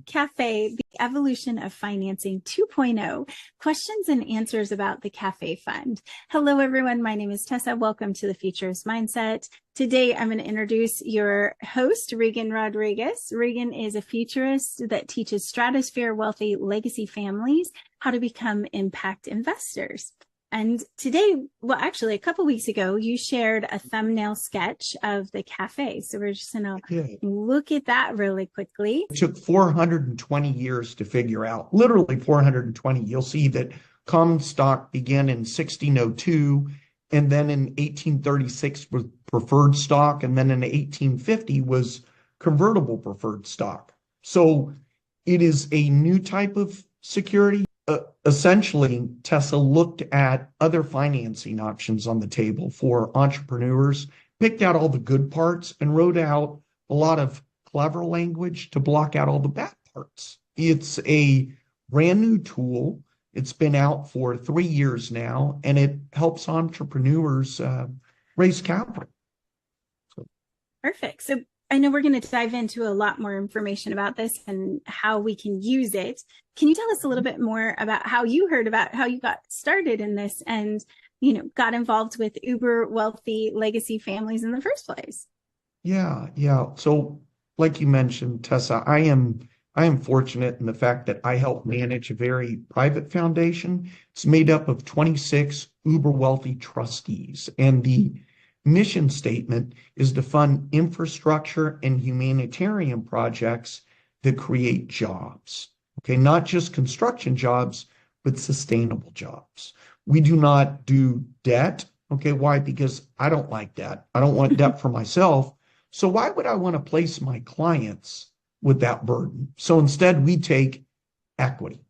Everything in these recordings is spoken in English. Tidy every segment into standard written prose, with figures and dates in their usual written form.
CAFÉ, the Evolution of Financing 2.0, questions and answers about the CAFÉ Fund. Hello, everyone. My name is Tessa. Welcome to the Futurist Mindset. Today, I'm going to introduce your host, Reagan Rodriguez. Reagan is a futurist that teaches stratosphere wealthy legacy families how to become impact investors. And today, well, actually, a couple weeks ago, you shared a thumbnail sketch of the cafe. So we're just going to look at that really quickly. It took 420 years to figure out, literally 420. You'll see that common stock began in 1602, and then in 1836 was preferred stock, and then in 1850 was convertible preferred stock. So it is a new type of security. Essentially, Tessa looked at other financing options on the table for entrepreneurs, picked out all the good parts, and wrote out a lot of clever language to block out all the bad parts. It's a brand new tool. It's been out for 3 years now, and it helps entrepreneurs raise capital. Perfect. So I know we're going to dive into a lot more information about this and how we can use it. Can you tell us a little bit more about how you heard about how you got started in this and, got involved with uber wealthy legacy families in the first place? Yeah. So like you mentioned, Tessa, I am fortunate in the fact that I help manage a very private foundation. It's made up of 26 uber wealthy trustees, and the mission statement is to fund infrastructure and humanitarian projects that create jobs. Okay, not just construction jobs, but sustainable jobs. We do not do debt. Okay, why? Because I don't like debt. I don't want debt for myself. So why would I want to place my clients with that burden? So instead, we take equity.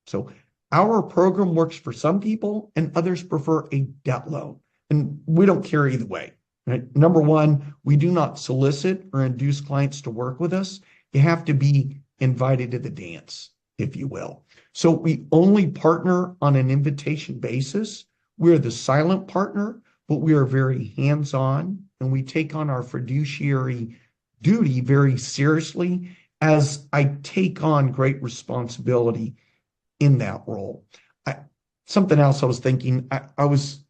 So our program works for some people and others prefer a debt loan. And we don't care either way. Right? Number one, we do not solicit or induce clients to work with us. You have to be invited to the dance, if you will. So we only partner on an invitation basis. We're the silent partner, but we are very hands-on, and we take on our fiduciary duty very seriously as I take on great responsibility in that role. Something else I was thinking, I was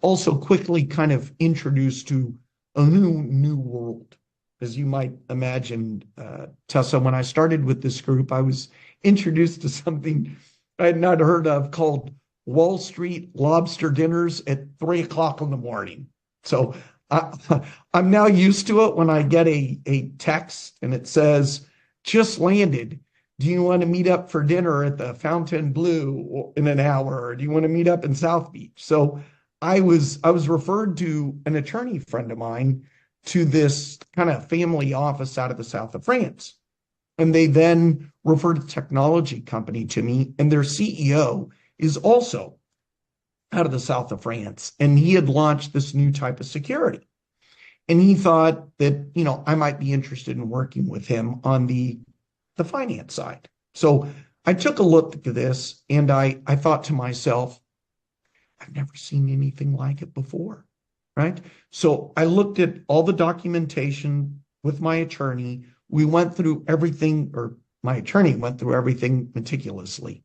also quickly kind of introduced to a new world. As you might imagine, Tessa, when I started with this group, I was introduced to something I had not heard of called Wall Street lobster dinners at 3 o'clock in the morning. So I'm now used to it when I get a text and it says, just landed. Do you want to meet up for dinner at the Fontainebleau in an hour? Or do you want to meet up in South Beach? So I was referred to an attorney friend of mine to this kind of family office out of the south of France. And they then referred a technology company to me, and their CEO is also out of the south of France. And he had launched this new type of security. And he thought that, I might be interested in working with him on the finance side. So I took a look at this and I thought to myself, I've never seen anything like it before, right? So I looked at all the documentation with my attorney. We went through everything, or my attorney went through everything meticulously.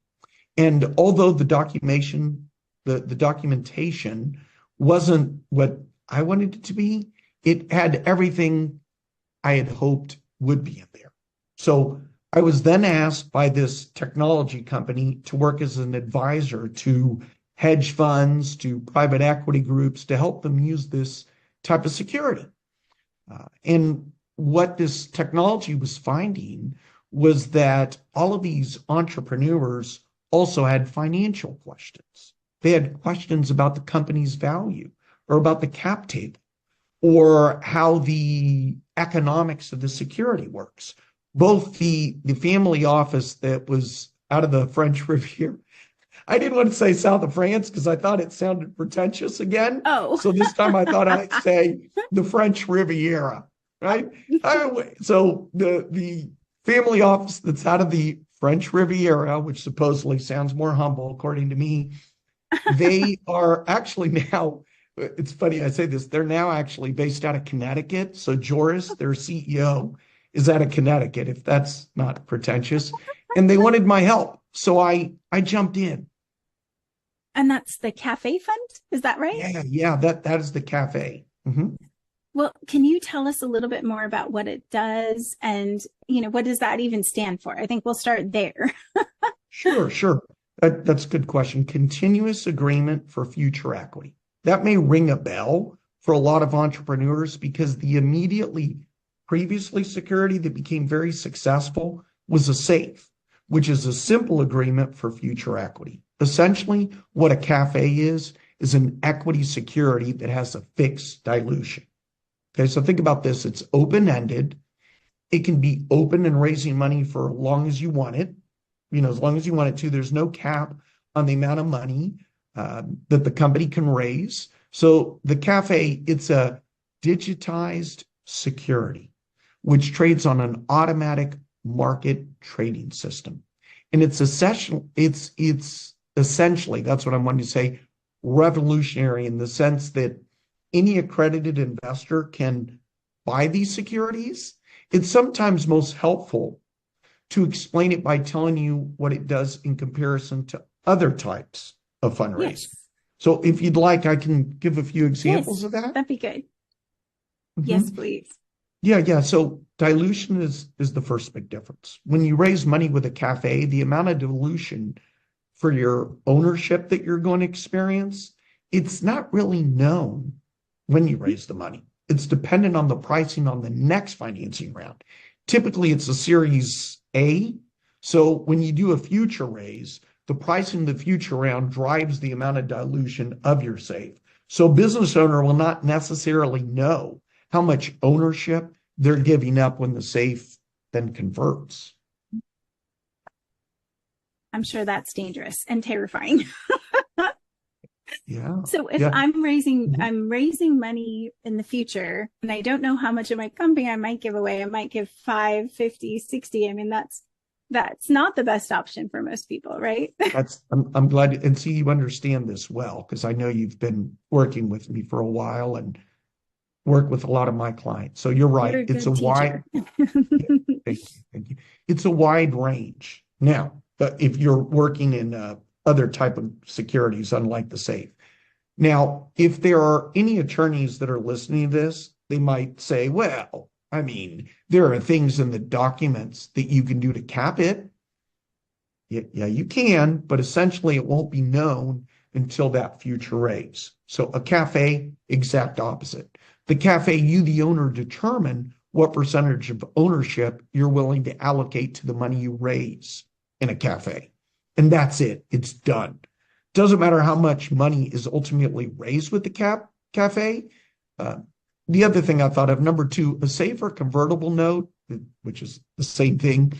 And although the documentation wasn't what I wanted it to be, it had everything I had hoped would be in there. So I was then asked by this technology company to work as an advisor to hedge funds, to private equity groups, to help them use this type of security. And what this technology was finding was that all of these entrepreneurs also had financial questions. They had questions about the company's value, or about the cap table, or how the economics of the security works. Both the family office that was out of the French Riviera, I didn't want to say south of France because I thought it sounded pretentious again. Oh. So this time I thought I'd say the French Riviera, right? So the family office that's out of the French Riviera, which supposedly sounds more humble, according to me, they are actually now, it's funny I say this, they're now actually based out of Connecticut. So Joris, their CEO, is out of Connecticut, if that's not pretentious. And they wanted my help. So I jumped in. And that's the CAFÉ Fund, is that right? Yeah, that is the CAFÉ. Mhm. Well, can you tell us a little bit more about what it does and, what does that even stand for? I think we'll start there. Sure. That's a good question. Continuous agreement for future equity. That may ring a bell for a lot of entrepreneurs because the immediately previously security that became very successful was a SAFE, which is a simple agreement for future equity. Essentially, what a CAFÉ is an equity security that has a fixed dilution. Okay, so think about this. It's open-ended. It can be open and raising money for as long as you want it. As long as you want it to. There's no cap on the amount of money that the company can raise. So the CAFÉ, it's a digitized security, which trades on an automatic market trading system. And it's essentially, that's what I wanted to say, revolutionary in the sense that any accredited investor can buy these securities. It's sometimes most helpful to explain it by telling you what it does in comparison to other types of fundraising. Yes. So if you'd like, I can give a few examples Yes, of that. that'd be good. Mhm. Yes, please. Yeah. So dilution is the first big difference. When you raise money with a CAFÉ, the amount of dilution for your ownership that you're going to experience, it's not really known when you raise the money. It's dependent on the pricing on the next financing round. Typically, it's a Series A. So when you do a future raise, the pricing of the future round drives the amount of dilution of your SAFE. So a business owner will not necessarily know how much ownership they're giving up when the SAFE then converts. I'm sure that's dangerous and terrifying. Yeah. So if Yeah. I'm raising money in the future and I don't know how much of my company I might give away, I might give 5, 50, 60. I mean, that's not the best option for most people, right? I'm glad, and see, you understand this well, because I know you've been working with me for a while and work with a lot of my clients. So you're right. You're a It's good a wide, teacher. yeah, thank you. It's a wide range. Now, if you're working in other type of securities, unlike the SAFE. Now, if there are any attorneys that are listening to this, they might say, well, I mean, there are things in the documents that you can do to cap it. Yeah, you can, but essentially it won't be known until that future raise. So a CAFÉ, exact opposite. The CAFÉ, you, the owner, determine what percentage of ownership you're willing to allocate to the money you raise in a CAFÉ. And that's it. It's done. Doesn't matter how much money is ultimately raised with the CAFÉ. The other thing I thought of, number 2, a SAFE or convertible note, which is the same thing.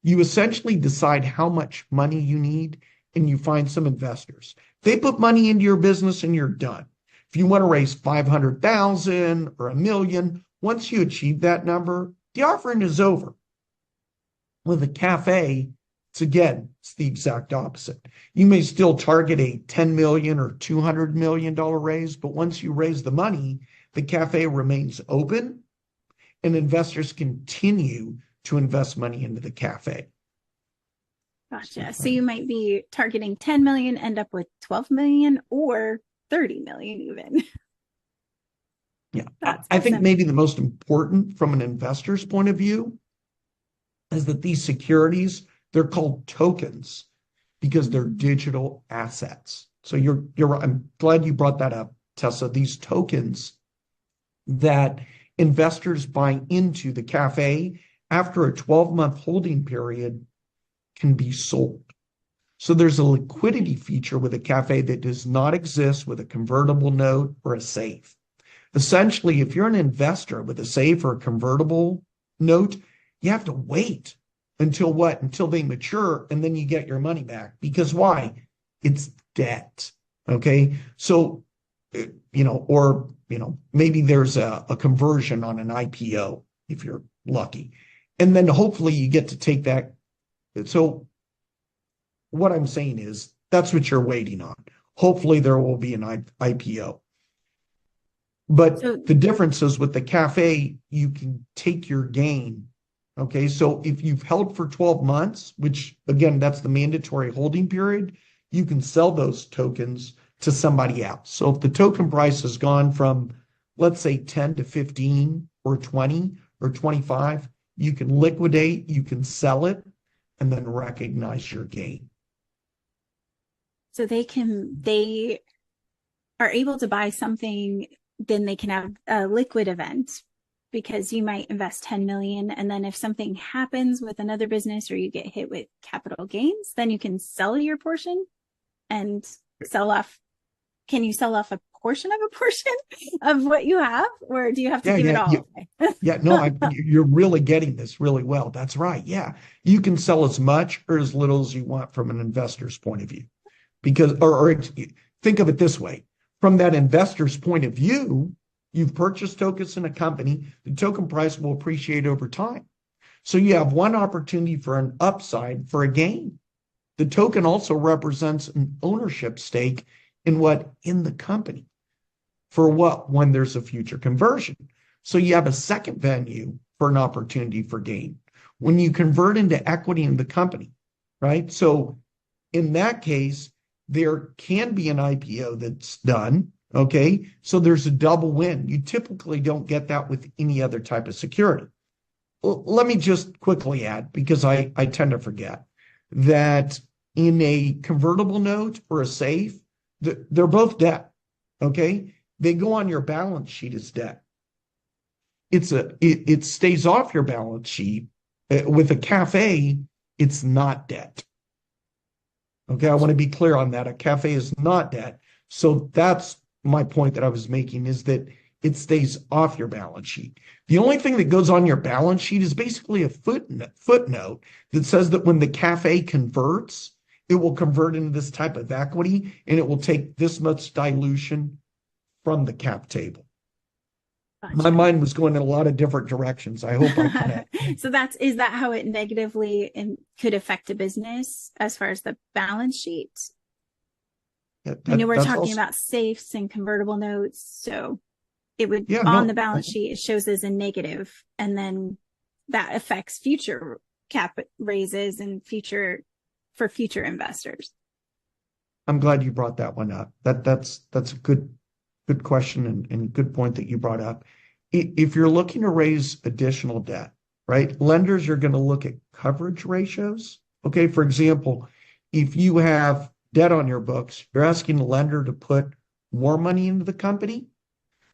You essentially decide how much money you need and you find some investors. They put money into your business and you're done. If you want to raise 500,000 or $1 million, once you achieve that number, the offering is over. With a CAFÉ, it's the exact opposite. You may still target a $10 million or $200 million raise, but once you raise the money, the CAFÉ remains open and investors continue to invest money into the CAFÉ. Gotcha. So you might be targeting 10 million, end up with 12 million or 30 million even. Yeah. I think maybe the most important from an investor's point of view is that these securities, they're called tokens because they're digital assets. So you're right. I'm glad you brought that up, Tessa. These tokens that investors buy into the CAFÉ after a 12-month holding period can be sold. So there's a liquidity feature with a CAFÉ that does not exist with a convertible note or a SAFE. Essentially, if you're an investor with a SAFE or a convertible note, you have to wait until what? Until they mature and then you get your money back. Because why? It's debt. Okay. So, maybe there's a conversion on an IPO if you're lucky. And then hopefully you get to take that. So what I'm saying is that's what you're waiting on. Hopefully there will be an IPO. But the difference is with the CAFÉ, you can take your gain Okay, so if you've held for 12 months, which again, that's the mandatory holding period, you can sell those tokens to somebody else. So if the token price has gone from, let's say, 10 to 15 or 20 or 25, you can liquidate, you can sell it, and then recognize your gain. So they are able to buy something, then they can have a liquid event because you might invest 10 million. And then if something happens with another business or you get hit with capital gains, then you can sell your portion and sell off. Can you sell off a portion of what you have, or do you have to give it all away? Yeah, no, you're really getting this really well. That's right. Yeah. You can sell as much or as little as you want from an investor's point of view. Because, or think of it this way, from that investor's point of view, you've purchased tokens in a company, the token price will appreciate over time. So you have one opportunity for an upside for a gain. The token also represents an ownership stake in what? In the company. For what? When there's a future conversion. So you have a second venue for an opportunity for gain. When you convert into equity in the company, right? So in that case, there can be an IPO that's done. Okay. So there's a double win. You typically don't get that with any other type of security. Well, let me just quickly add, because I tend to forget, that in a convertible note or a safe, they're both debt. Okay. They go on your balance sheet as debt. It stays off your balance sheet. With a CAFÉ, it's not debt. Okay, I want to be clear on that. A CAFÉ is not debt. So that's my point that I was making, is that it stays off your balance sheet. The only thing that goes on your balance sheet is basically a footnote that says that when the CAFÉ converts, it will convert into this type of equity and it will take this much dilution from the cap table. Gotcha. My mind was going in a lot of different directions. I hope I connect. So is that how it negatively could affect a business as far as the balance sheet? I know we're talking about safes and convertible notes, so it would the balance sheet, it shows as a negative, and then that affects future cap raises and for future investors. I'm glad you brought that one up. That's a good question and good point that you brought up. If you're looking to raise additional debt, right, lenders are going to look at coverage ratios. Okay, for example, if you have debt on your books, you're asking the lender to put more money into the company.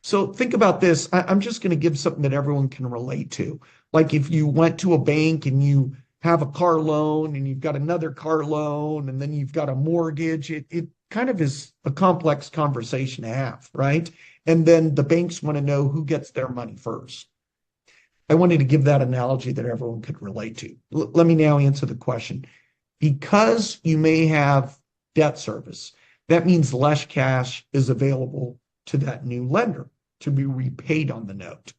So think about this. I'm just going to give something that everyone can relate to. Like if you went to a bank and you have a car loan and you've got another car loan and then you've got a mortgage, it kind of is a complex conversation to have, right? And then the banks want to know who gets their money first. I wanted to give that analogy that everyone could relate to. Let me now answer the question. Because you may have debt service, that means less cash is available to that new lender to be repaid on the note.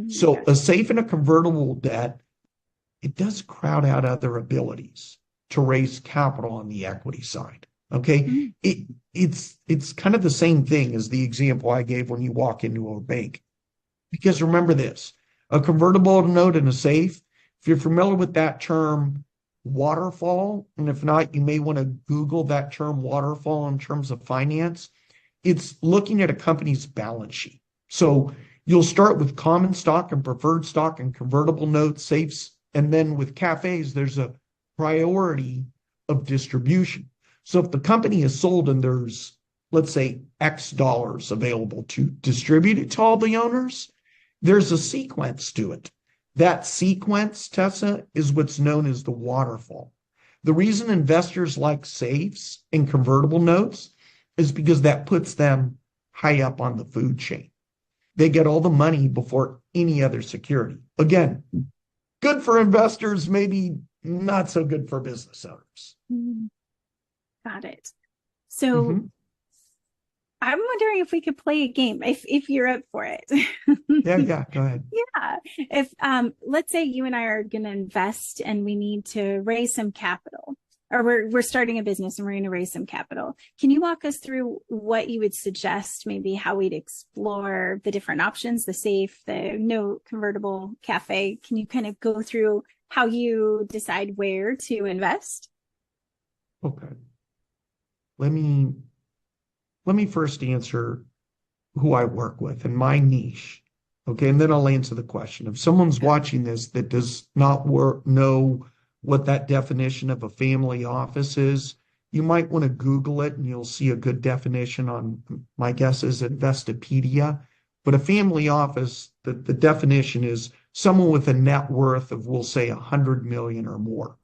So a safe and a convertible debt, it does crowd out other abilities to raise capital on the equity side. Okay. It's kind of the same thing as the example I gave when you walk into a bank. Because remember this, a convertible note and a safe, if you're familiar with that term waterfall, and if not, you may want to Google that term waterfall in terms of finance. It's looking at a company's balance sheet. So you'll start with common stock and preferred stock and convertible notes, safes, and then with CAFÉs, there's a priority of distribution. So if the company is sold and there's, let's say, X dollars available to distribute it to all the owners, there's a sequence to it. That sequence, Tessa, is what's known as the waterfall. The reason investors like safes and convertible notes is because that puts them high up on the food chain. They get all the money before any other security. Again, good for investors, maybe not so good for business owners. Got it. So I'm wondering if we could play a game, if you're up for it. Yeah, go ahead. Yeah. If let's say you and I are going to invest and we need to raise some capital. or we're starting a business and we're going to raise some capital. Can you walk us through what you would suggest, maybe how we'd explore the different options, the safe, the no convertible CAFÉ? Can you kind of go through how you decide where to invest? Okay. Let me first answer who I work with and my niche. Okay, and then I'll answer the question. If someone's watching this that does not know what that definition of a family office is, you might want to Google it and you'll see a good definition on, my guess is Investopedia. But a family office, the definition is someone with a net worth of, we'll say, 100 million or more.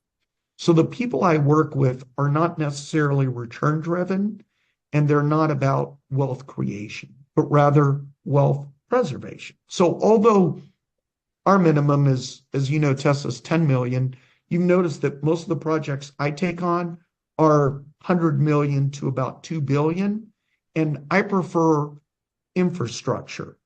So the people I work with are not necessarily return driven, and they're not about wealth creation, but rather wealth preservation. So although our minimum is, as you know, Tessa's 10 million, you've noticed that most of the projects I take on are 100 million to about 2 billion. And I prefer infrastructure,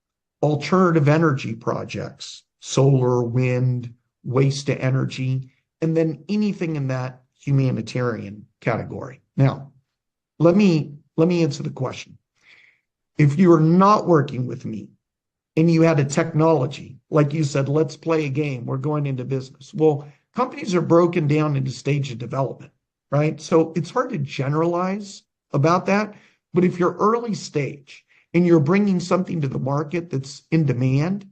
alternative energy projects, solar, wind, waste to energy, and then anything in that humanitarian category. Now, let me answer the question. If you are not working with me and you had a technology, like you said, let's play a game, we're going into business. Well, companies are broken down into stage of development, right? So it's hard to generalize about that. But if you're early stage and you're bringing something to the market that's in demand,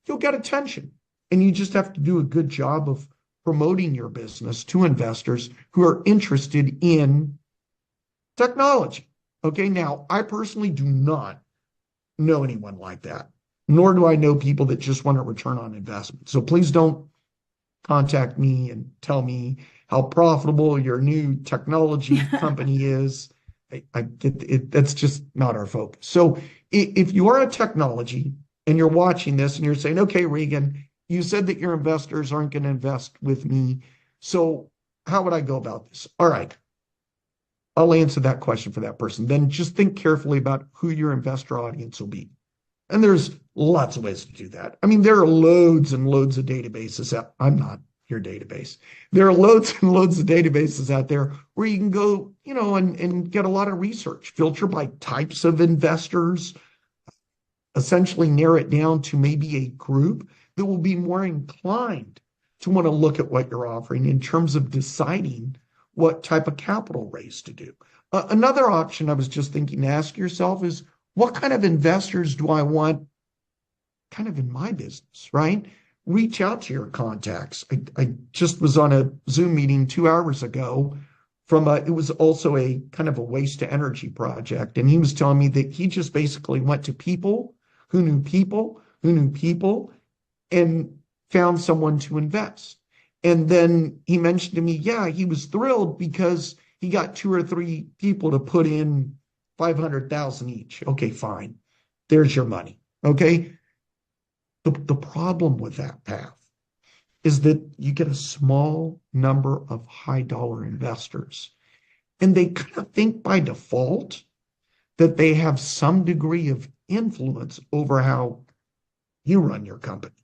you'll get attention. And you just have to do a good job of promoting your business to investors who are interested in technology. Okay, now I personally do not know anyone like that, nor do I know people that just want a return on investment. So please don't contact me and tell me how profitable your new technology company is. I get it. That's just not our focus. So if you are a technology and you're watching this and you're saying, okay, Reagan, you said that your investors aren't going to invest with me. So how would I go about this? All right. I'll answer that question for that person. Then just think carefully about who your investor audience will be. And there's lots of ways to do that. I mean, there are loads and loads of databases out. I'm not your database. There are loads and loads of databases out there where you can go, and get a lot of research, filter by types of investors, essentially narrow it down to maybe a group that will be more inclined to want to look at what you're offering in terms of deciding what type of capital raise to do. Another option I was just thinking to ask yourself is, what kind of investors do I want kind of in my business, right? Reach out to your contacts. I just was on a Zoom meeting 2 hours ago it was also a kind of a waste to energy project. And he was telling me that he just basically went to people who knew people who knew people and found someone to invest. And then he mentioned to me, yeah, he was thrilled because he got 2 or 3 people to put in 500,000 each. Okay, fine. There's your money. Okay. The problem with that path is that you get a small number of high dollar investors, and they kind of think by default that they have some degree of influence over how you run your company.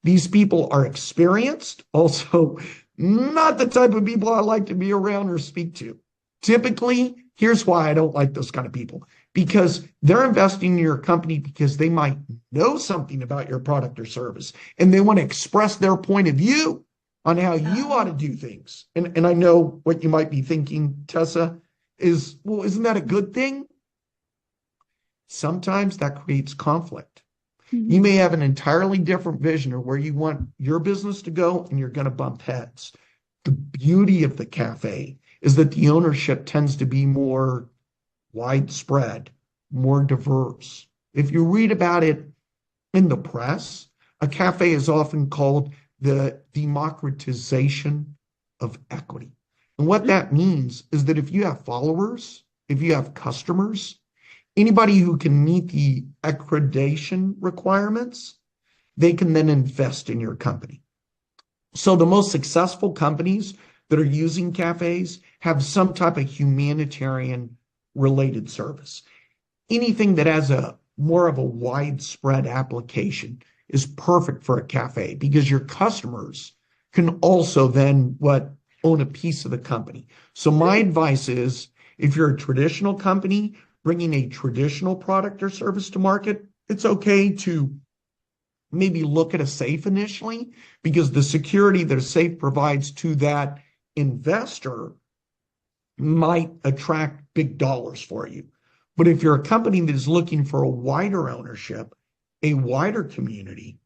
These people are experienced, also not the type of people I like to be around or speak to. Typically, here's why I don't like those kind of people. Because they're investing in your company because they might know something about your product or service, and they want to express their point of view on how you ought to do things. And I know what you might be thinking, Tessa, is, well, isn't that a good thing? Sometimes that creates conflict. Mm-hmm. You may have an entirely different vision of where you want your business to go, and you're going to bump heads. The beauty of the CAFÉ is that the ownership tends to be more widespread, more diverse. If you read about it in the press, a CAFÉ is often called the democratization of equity. And what that means is that if you have followers, if you have customers, anybody who can meet the accreditation requirements, they can then invest in your company. So the most successful companies that are using cafes have some type of humanitarian related service. Anything that has a more of a widespread application is perfect for a cafe, because your customers can also then own a piece of the company. So my advice is, if you're a traditional company bringing a traditional product or service to market, it's okay to maybe look at a safe initially, because the security that a safe provides to that investor might attract big dollars for you. But if you're a company that is looking for a wider ownership, a wider community,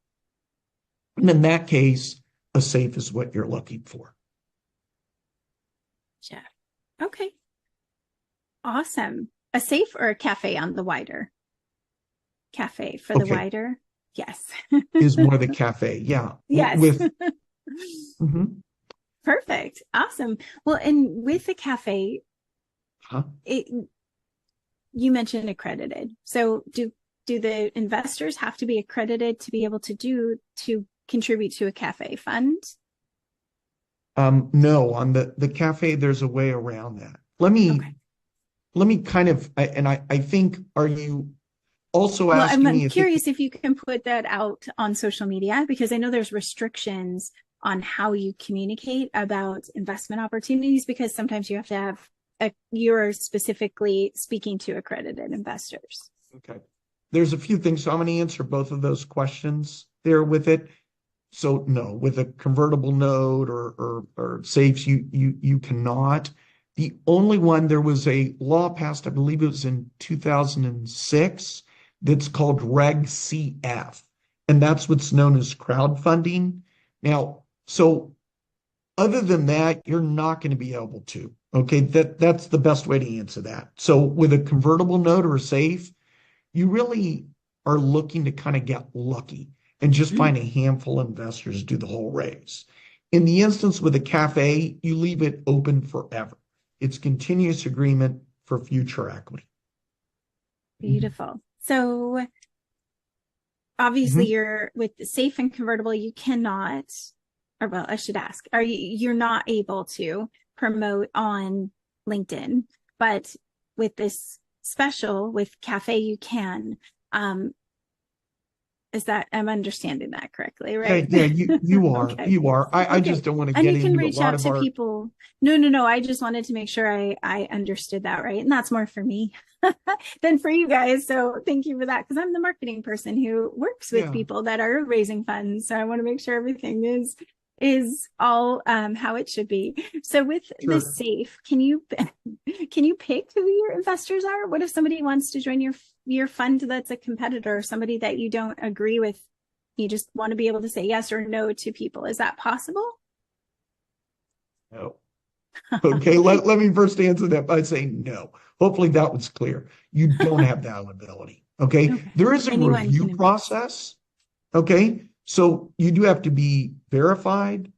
and in that case, a safe is what you're looking for. Yeah. Okay. Awesome. A safe or a cafe on the wider? Cafe for the wider? Yes. Is more the cafe. Yeah. Yes. Mhm. Perfect. Awesome. Well, and with the cafe, you mentioned accredited. So do the investors have to be accredited to be able to contribute to a CAFÉ fund? No, on the cafe, there's a way around that. Let me kind of, and I think, are you also asking me? I'm curious if you can put that out on social media, because I know there's restrictions on how you communicate about investment opportunities, because sometimes you have to have you're specifically speaking to accredited investors. Okay. There's a few things. So I'm going to answer both of those questions there with it. So no, with a convertible note or safes, you cannot. The only one, there was a law passed, I believe it was in 2006, that's called Reg CF, and that's what's known as crowdfunding. Now, so other than that, you're not going to be able to. Okay, that's the best way to answer that. So with a convertible note or a safe, you really are looking to kind of get lucky and just find a handful of investors do the whole raise. In the instance with a cafe, you leave it open forever. It's continuous agreement for future equity. Beautiful. So obviously you're with the safe and convertible, you cannot, or well, I should ask, you're not able to promote on LinkedIn, but with this special with cafe, you can. Is that, I'm understanding that correctly, right? Yeah, you are. Okay. You are. I just don't want to get into a lot of And you can reach out to people. No. I just wanted to make sure I understood that right. And that's more for me than for you guys. So thank you for that, because I'm the marketing person who works with people that are raising funds. So I want to make sure everything is all how it should be. So with the safe, can you pick who your investors are? What if somebody wants to join your fund that's a competitor, or somebody that you don't agree with? You just want to be able to say yes or no to people. Is that possible? No. Okay, let me first answer that by saying no. Hopefully that was clear. You don't have that ability. Okay. There is a review process. Okay. So you do have to be verified.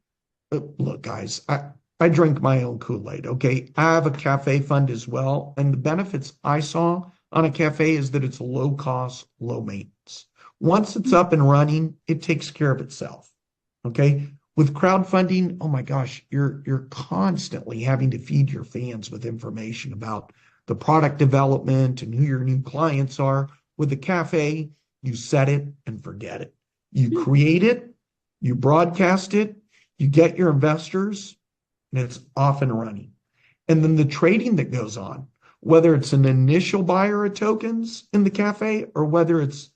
Look, guys, I drink my own Kool-Aid. Okay. I have a cafe fund as well. And the benefits I saw on a cafe is that it's low cost, low maintenance. Once it's up and running, it takes care of itself. Okay. With crowdfunding, oh my gosh, you're constantly having to feed your fans with information about the product development and who your new clients are. With the cafe, you set it and forget it. You create it, you broadcast it, you get your investors, and it's off and running. And then the trading that goes on, whether it's an initial buyer of tokens in the cafe or whether it's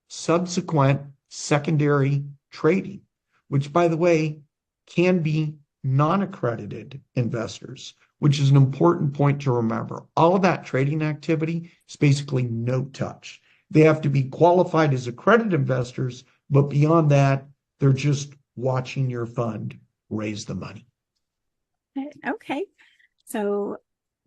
subsequent secondary trading, which, by the way, can be non-accredited investors, which is an important point to remember. All of that trading activity is basically no touch. They have to be qualified as accredited investors, but beyond that, they're just watching your fund raise the money. Okay. So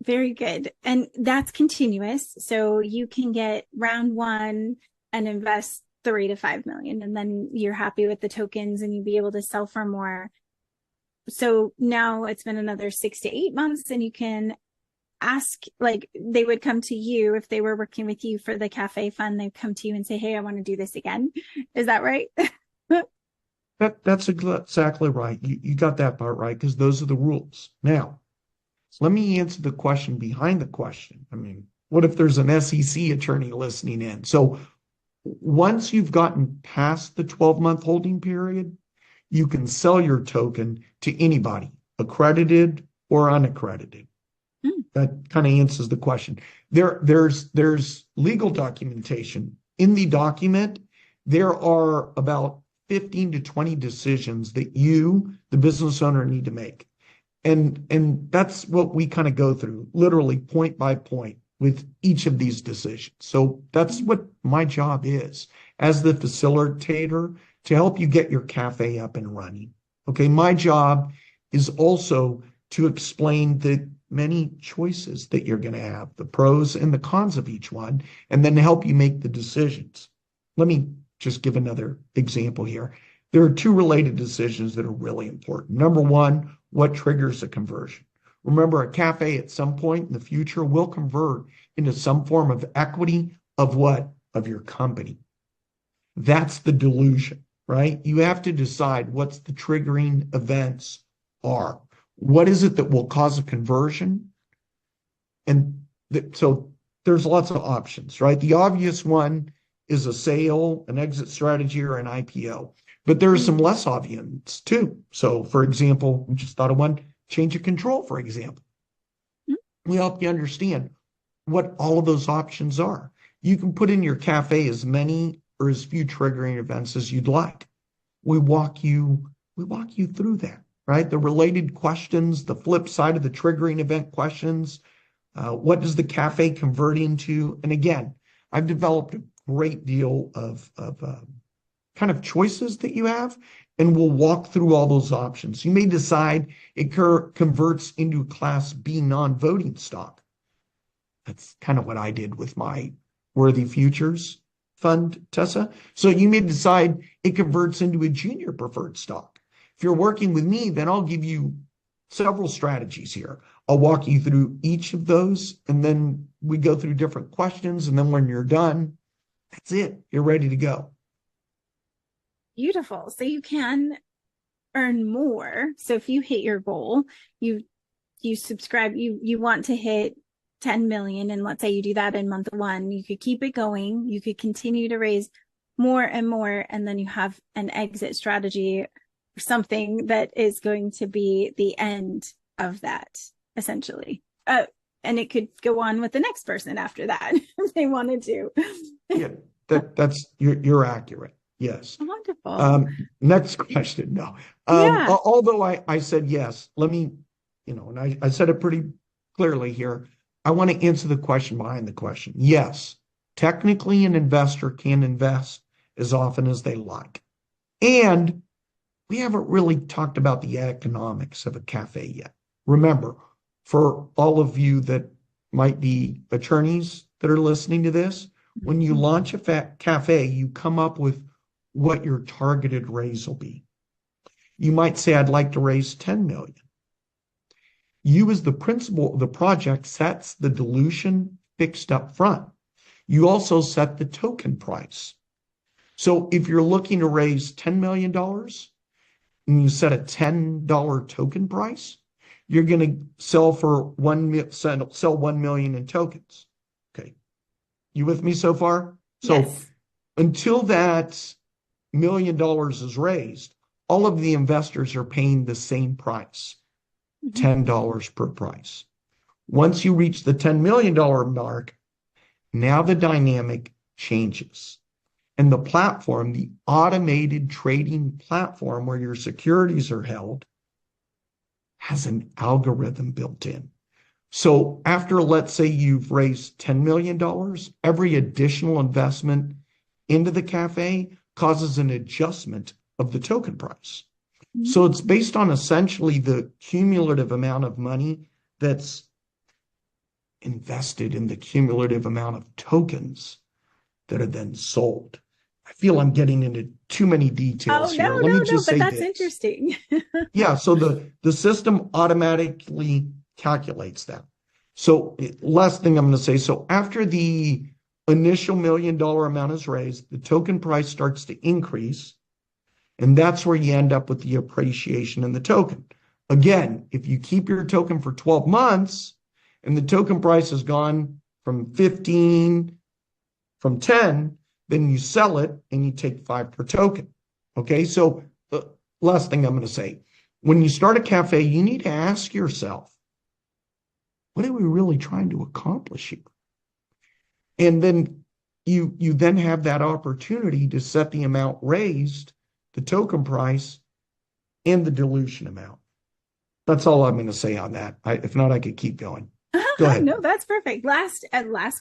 very good. And that's continuous. So you can get round one and invest 3 to 5 million, and then you're happy with the tokens and you'll be able to sell for more. So now it's been another 6 to 8 months, and you can ask, like, they would come to you if they were working with you for the CAFÉ fund. They'd come to you and say, hey, I want to do this again. Is that right? That's exactly right. You got that part right, because those are the rules. Now, let me answer the question behind the question. I mean, what if there's an SEC attorney listening in? So once you've gotten past the 12-month holding period, you can sell your token to anybody, accredited or unaccredited. Mm. That kind of answers the question. There's legal documentation. In the document, there are about 15 to 20 decisions that you, the business owner, need to make. And that's what we kind of go through, literally point by point with each of these decisions. So that's what my job is as the facilitator, to help you get your cafe up and running. Okay, my job is also to explain the many choices that you're going to have, the pros and the cons of each one, and then help you make the decisions. Let me just give another example here. There are two related decisions that are really important. Number one, what triggers a conversion? Remember, a cafe at some point in the future will convert into some form of equity of what? Of your company. That's the delusion, right? You have to decide what's the triggering events are. What is it that will cause a conversion? And so there's lots of options, right? The obvious one is a sale, an exit strategy, or an IPO. But there are some less obvious too. So, for example, we just thought of one, change of control, for example. We help you understand what all of those options are. You can put in your cafe as many or as few triggering events as you'd like. We walk you through that, right? The related questions, the flip side of the triggering event questions. What does the cafe convert into? And again, I've developed a great deal of kind of choices that you have, and we'll walk through all those options. You may decide it converts into Class B non-voting stock. That's kind of what I did with my Worthy Futures fund, Tessa. So you may decide it converts into a junior preferred stock. If you're working with me, then I'll give you several strategies here. I'll walk you through each of those, and then we go through different questions, and then when you're done, that's it. You're ready to go. Beautiful. So you can earn more. So if you hit your goal, you subscribe, you want to hit 10 million, and let's say you do that in month one, you could keep it going. You could continue to raise more and more, and then you have an exit strategy or something that is going to be the end of that, essentially. And it could go on with the next person after that if they wanted to. Yeah, that's you're accurate. Yes. Wonderful. Next question. No. Yeah. Although I said yes, let me, and I said it pretty clearly here. I want to answer the question behind the question. Yes, technically an investor can invest as often as they like. And we haven't really talked about the economics of a cafe yet. Remember, for all of you that might be attorneys that are listening to this, when you launch a cafe, you come up with what your targeted raise will be. You might say, I'd like to raise 10 million. You, as the principal of the project, sets the dilution fixed up front. You also set the token price. So if you're looking to raise $10 million and you set a $10 token price, you're going to sell for 1 million in tokens. Okay. You with me so far? So yes. Until that $1 million is raised, all of the investors are paying the same price, $10 per price. Once you reach the $10 million mark, now the dynamic changes. And the platform, the automated trading platform where your securities are held, has an algorithm built in. So after, let's say you've raised $10 million, every additional investment into the cafe causes an adjustment of the token price. So it's based on essentially the cumulative amount of money that's invested in the cumulative amount of tokens that are then sold. I feel I'm getting into too many details here. Let me just say but that's this. interesting. Yeah, so the system automatically calculates that. So last thing I'm going to say, so after the initial $1 million amount is raised, the token price starts to increase, and that's where you end up with the appreciation in the token. Again, if you keep your token for 12 months and the token price has gone from 15, from 10, then you sell it and you take 5 per token. Okay, so the last thing I'm going to say, when you start a cafe, you need to ask yourself, what are we really trying to accomplish here? And then you then have that opportunity to set the amount raised, the token price, and the dilution amount. That's all I'm going to say on that. If not, I could keep going. Go ahead. No, that's perfect. Last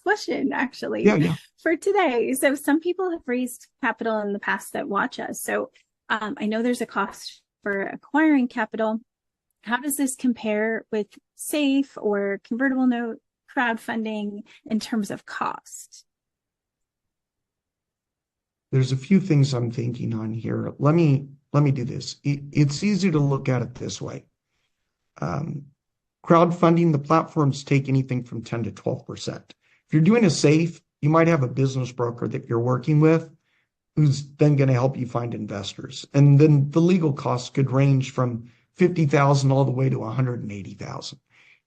question, actually, Yeah. for today. So some people have raised capital in the past that watch us. So I know there's a cost for acquiring capital. How does this compare with SAFE or convertible note crowdfunding in terms of cost? There's a few things I'm thinking on here. Let me do this. It's easy to look at it this way. Crowdfunding, the platforms take anything from 10 to 12%. If you're doing a SAFE, you might have a business broker that you're working with who's then going to help you find investors. And then the legal costs could range from 50,000 all the way to 180,000.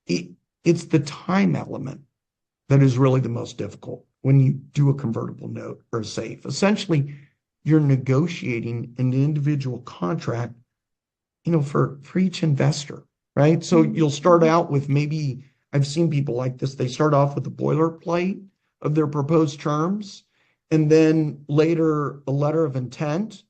It's the time element that is really the most difficult when you do a convertible note or a SAFE. Essentially, you're negotiating an individual contract, for each investor, right? So you'll start out with maybe, I've seen people like this, they start off with a boilerplate of their proposed terms, and then later a letter of intent.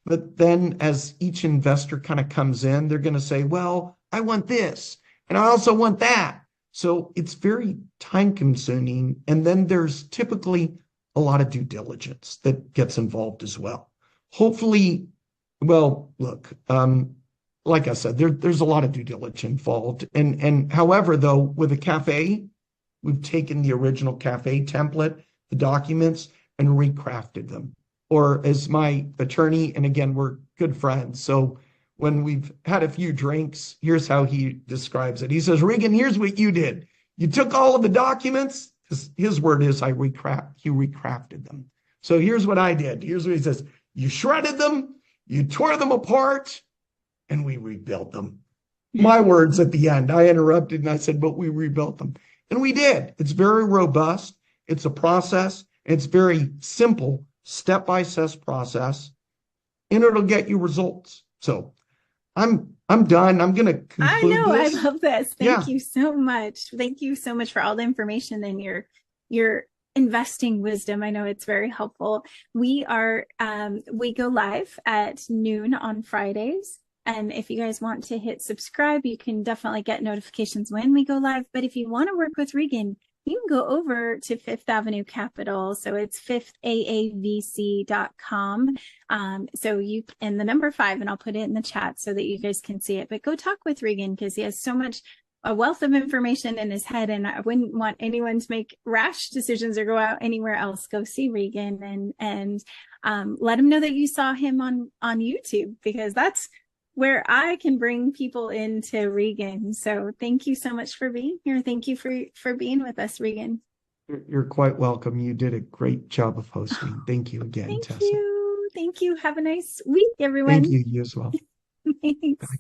But then as each investor kind of comes in, they're going to say, well, I want this, and I also want that. So it's very time consuming. And then there's typically a lot of due diligence that gets involved as well. Hopefully, well, look, like I said, there's a lot of due diligence involved. And however, though, with a CAFÉ, we've taken the original CAFÉ template, the documents, and recrafted them. Or as my attorney, and again, we're good friends. So when we've had a few drinks, here's how he describes it. He says, Reagan, here's what you did. You took all of the documents. His word is he recrafted them. So here's what I did. Here's what he says. You shredded them, you tore them apart, and we rebuilt them. My words at the end. I interrupted and I said, but we rebuilt them. And we did. It's very robust. It's a process. It's very simple, step-by-step process, and it'll get you results. So I'm done. I'm going to conclude this. I love this. Thank you so much. Thank you so much for all the information and your investing wisdom. I know it's very helpful. We go live at noon on Fridays. And if you guys want to hit subscribe, you can definitely get notifications when we go live. But if you want to work with Reagan, you can go over to Fifth Avenue Capital. So it's fifthAAVC.com. So you, and the number 5, and I'll put it in the chat so that you guys can see it. But go talk with Reagan because he has so much, a wealth of information in his head. And I wouldn't want anyone to make rash decisions or go out anywhere else. Go see Reagan and let him know that you saw him on YouTube, because that's where I can bring people into Reagan. So thank you so much for being here. Thank you for being with us, Reagan. You're quite welcome. You did a great job of hosting. Thank you again, Tessa. Thank you. Have a nice week, everyone. Thank you. You as well. Thanks. Bye.